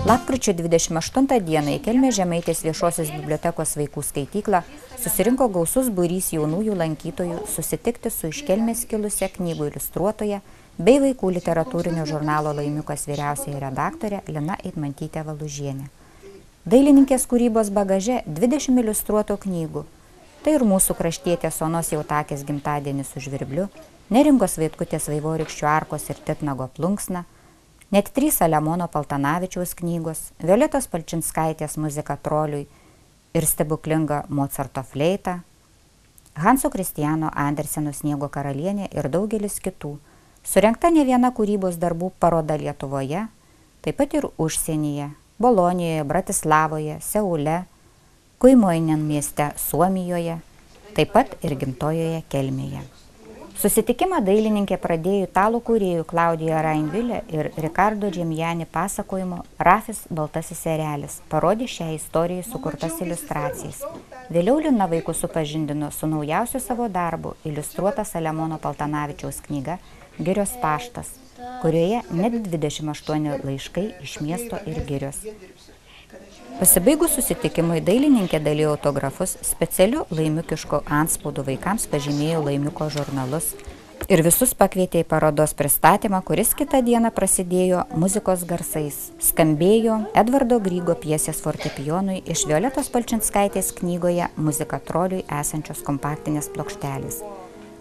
Lapkričio 28 dieną į Kelmės Žemaitės viešosios bibliotekos vaikų skaityklą susirinko gausus būrys jaunųjų lankytojų susitikti su iš Kelmės kilusia knygų iliustruotoja bei vaikų literatūrinio žurnalo Laimiukas vyriausiaja redaktorė Lina Eitmantytė Valužienė. Dailininkės kūrybos bagaže 20 iliustruotų knygų. Tai ir mūsų kraštietės Onos Jautakės gimtadienis su žvirbliu, Neringos Vaitkutės Vaivorykščių arkos ir Titnago plunksna, net 3 Saliamono Paltanavičiaus knygos, Violetos Palčinskaitės muzika troliui ir stebuklinga Mozarto fleita, Hanso Kristiano Anderseno Sniego karalienė ir daugelis kitų. Surengta ne viena kūrybos darbų paroda Lietuvoje, taip pat ir užsienyje, Bolonijoje, Bratislavoje, Seule, Kuimoinen mieste Suomijoje, taip pat ir gimtojoje Kelmėje. Susitikimą dailininkė pradėjo italų kūrėjų Klaudijo Rainvilė ir Ricardo Džemjani pasakojimo Rafis Baltasis erelis parodė šią istoriją sukurtas iliustracijas. Vėliau Lina vaikus supažindino su naujausiu savo darbu iliustruota Saliamono Paltanavičiaus knyga Girios paštas, kurioje net 28 laiškai iš miesto ir girios. Pasibaigus susitikimui dailininkė dalijo autografus, specialiu laimiukišku antspaudu vaikams pažymėjo Laimiuko žurnalus ir visus pakvietė į parodos pristatymą, kuris kitą dieną prasidėjo muzikos garsais. Skambėjo Edvardo Grygo pjesės fortepijonui iš Violetos Palčinskaitės knygoje Muzika troliui esančios kompaktinės plokštelės.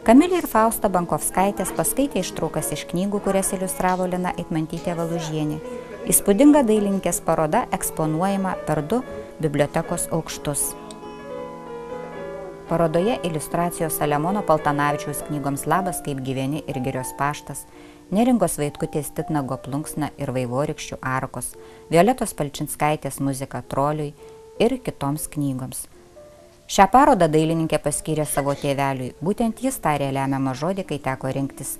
Kamilė ir Fausta Bankovskaitės paskaitė ištraukas iš knygų, kurias iliustravo Lina Eitmantytė Valužienė. Įspūdinga dailininkės paroda eksponuojama per 2 bibliotekos aukštus. Parodoje iliustracijos Saliamono Paltanavičiaus knygoms Labas, kaip gyveni ir Girios paštas, Neringos Vaitkutės Titnago plunksna ir Vaivorykščių arkos, Violetos Palčinskaitės muzika troliui ir kitoms knygoms. Šią parodą dailininkė paskyrė savo tėveliui, būtent jis tarė lemiamą žodį, kai teko rinktis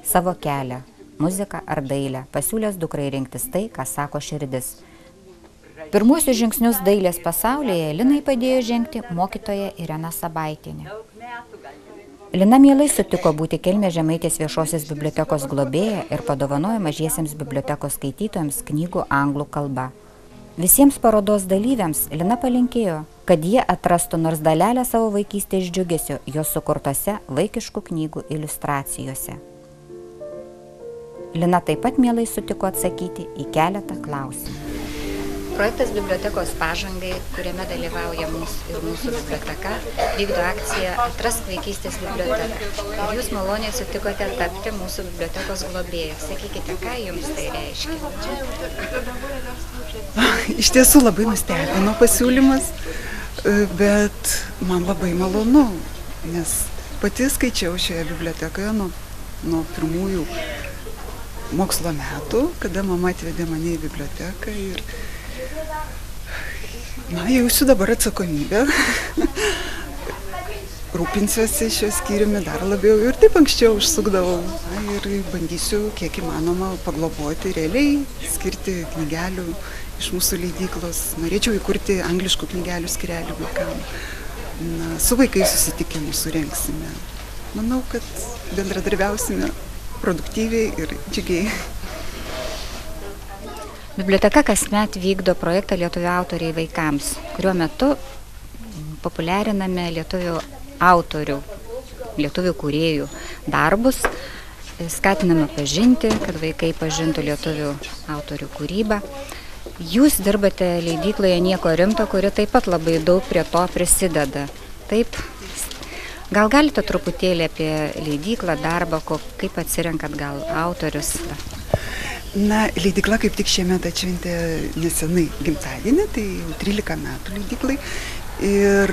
savo kelią, muziką ar dailę, pasiūlęs dukrai rinktis tai, ką sako širdis. Pirmuosius žingsnius dailės pasaulyje Linai padėjo žengti mokytoja Irena Sabaitienė. Lina mielai sutiko būti Kelmės Žemaitės viešosios bibliotekos globėja ir padovanojo mažiesiems bibliotekos skaitytojams knygų anglų kalba. Visiems parodos dalyviams Lina palinkėjo, kad jie atrastų nors dalelę savo vaikystės džiugesio jos sukurtose vaikiškų knygų iliustracijose. Lina taip pat mielai sutiko atsakyti į keletą klausimų. Projektas bibliotekos pažangai, kuriame dalyvauja mūsų biblioteka, vykdo akciją Atrask vaikystės biblioteką. Ir jūs maloniai sutikote tapti mūsų bibliotekos globėja. Sakykite, ką jums tai reiškia? Iš tiesų labai nustebino pasiūlymas, bet man labai malonu, nes pati skaičiau šioje bibliotekoje nuo pirmųjų mokslo metų, kada mama atvedė mane į biblioteką ir jausiu dabar atsakomybę, rūpinsiuosi šio skyriumi dar labiau ir taip anksčiau užsukdavau ir bandysiu kiek įmanoma pagloboti, realiai skirti knygelių iš mūsų leidyklos. Norėčiau įkurti angliškų knygelių skyrelį vaikams. Su vaikais susitikimus surengsime. Manau, kad bendradarbiausime produktyviai ir džiugiai. Biblioteka kasmet vykdo projektą Lietuvių autoriai vaikams, kuriuo metu populiariname lietuvių autorių, lietuvių kūrėjų darbus, skatiname pažinti, kad vaikai pažintų lietuvių autorių kūrybą. Jūs dirbate leidykloje Nieko rimto, kuri taip pat labai daug prie to prisideda. Taip, gal galite truputėlį apie leidyklą, darbą, kaip atsirenkat gal autorius? Leidykla kaip tik šiemet atšventė nesenai gimtadienį, tai jau 13 metų leidyklai. Ir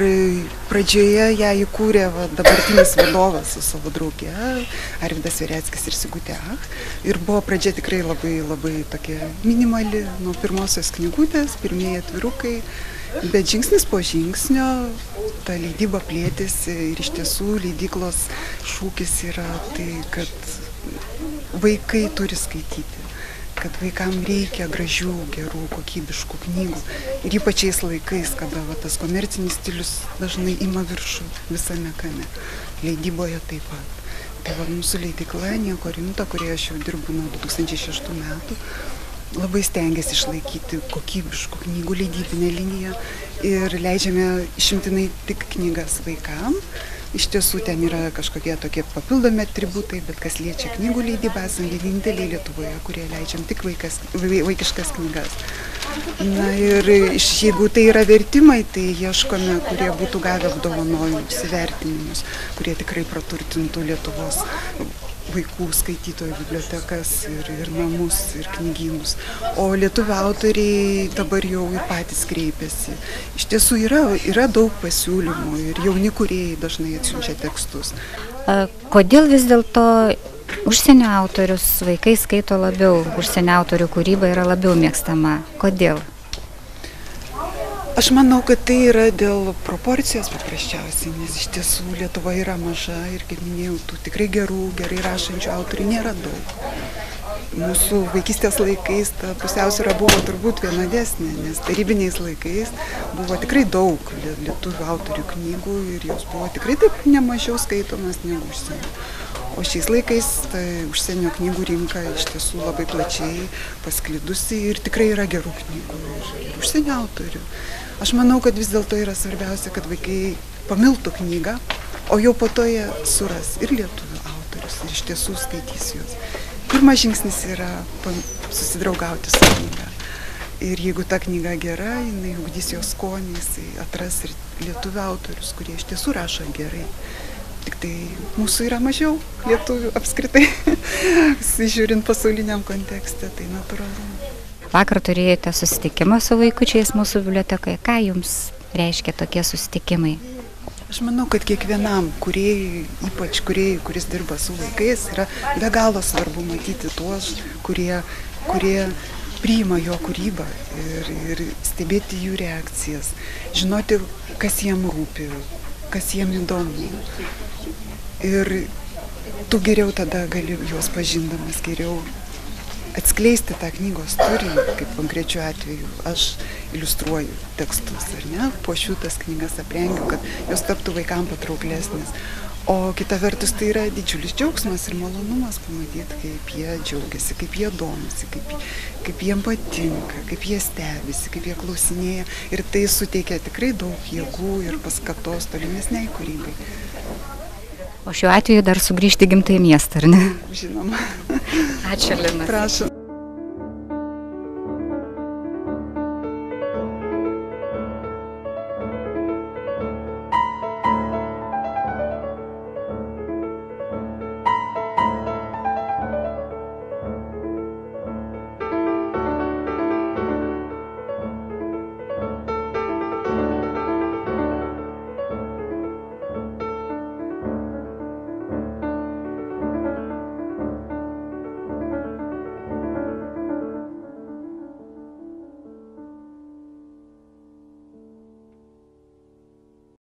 pradžioje ją įkūrė dabartinis vadovas su savo drauge, Arvydas Vereckis ir Sigutė Ach. Ir buvo pradžia tikrai labai, labai tokia minimali, nuo pirmosios knygutės, pirmieji atvirukai. Bet žingsnis po žingsnio ta leidyba plėtėsi ir iš tiesų leidyklos šūkis yra tai, kad vaikai turi skaityti. Kad vaikams reikia gražių, gerų, kokybiškų knygų. Ir ypač šiais laikais, kada tas komercinis stilius dažnai ima viršų visame kame. Leidyboje taip pat. Tai mūsų leidykla Nieko rimto, kurioje aš jau dirbu nuo 2006 metų, labai stengiasi išlaikyti kokybiškų knygų leidybinę liniją ir leidžiame išimtinai tik knygas vaikam. Iš tiesų ten yra kažkokie tokie papildomi atributai, bet kas liečia knygų leidybą, esame vieninteliai Lietuvoje, kurie leidžiam tik vaikiškas knygas. Na ir jeigu tai yra vertimai, tai ieškome, kurie būtų gavę apdovanojimus, įvertinimus, kurie tikrai praturtintų Lietuvos vaikų skaitytojų bibliotekas ir namus, ir knygynus. O lietuvių autoriai dabar jau ir patys kreipiasi. Iš tiesų yra daug pasiūlymų ir jauni kūrėjai dažnai atsiunčia tekstus. Kodėl vis dėlto užsienio autorius vaikai skaito labiau, užsienio autorių kūryba yra labiau mėgstama? Kodėl? Aš manau, kad tai yra dėl proporcijos paprasčiausiai, nes iš tiesų Lietuva yra maža ir, kaip minėjau, tų tikrai gerai rašančių autorių nėra daug. Mūsų vaikystės laikais ta pusiausvyra buvo turbūt vienodesnė, nes tarybiniais laikais buvo tikrai daug lietuvių autorių knygų ir jos buvo tikrai taip nemažiau skaitomas negu užsienio. O šiais laikais užsienio knygų rinka iš tiesų labai plačiai pasklidusi ir tikrai yra gerų knygų ir užsienio autorių. Aš manau, kad vis dėlto yra svarbiausia, kad vaikai pamiltų knygą, o jau po to jie suras ir lietuvių autorius ir iš tiesų skaitys juos. Pirmas žingsnis yra susidraugauti su knyga. Ir jeigu ta knyga gera, jinai ugdys jos skonį, jisai atras ir lietuvių autorius, kurie iš tiesų rašo gerai. Tik tai mūsų yra mažiau lietuvių apskritai, žiūrint pasauliniam kontekste, tai natūralu. Vakar turėjote susitikimą su vaikučiais mūsų bibliotekoje. Ką jums reiškia tokie susitikimai? Aš manau, kad kiekvienam kūrėjui, ypač kūrėjui, kuris dirba su vaikais, yra be galo svarbu matyti tuos, kurie priima jo kūrybą ir stebėti jų reakcijas, žinoti, kas jiem rūpi, kas jiem įdomu. Ir tu geriau tada gali juos pažindamas, geriau atskleisti tą knygos turinį, kaip konkrečiu atveju aš iliustruoju tekstus, ar ne, puošiu tas knygas, aprengiu, kad jos taptų vaikam patrauklesnės. O kita vertus tai yra didžiulis džiaugsmas ir malonumas pamatyti, kaip jie džiaugiasi, kaip jie domisi, kaip jiem patinka, kaip jie stebisi, kaip jie klausinėja. Ir tai suteikia tikrai daug jėgų ir paskatos tolimesniai kūrybai. O šiuo atveju dar sugrįžti į gimtąjį miestą, ar ne? Žinoma. Ačiū, Lina. Prašau.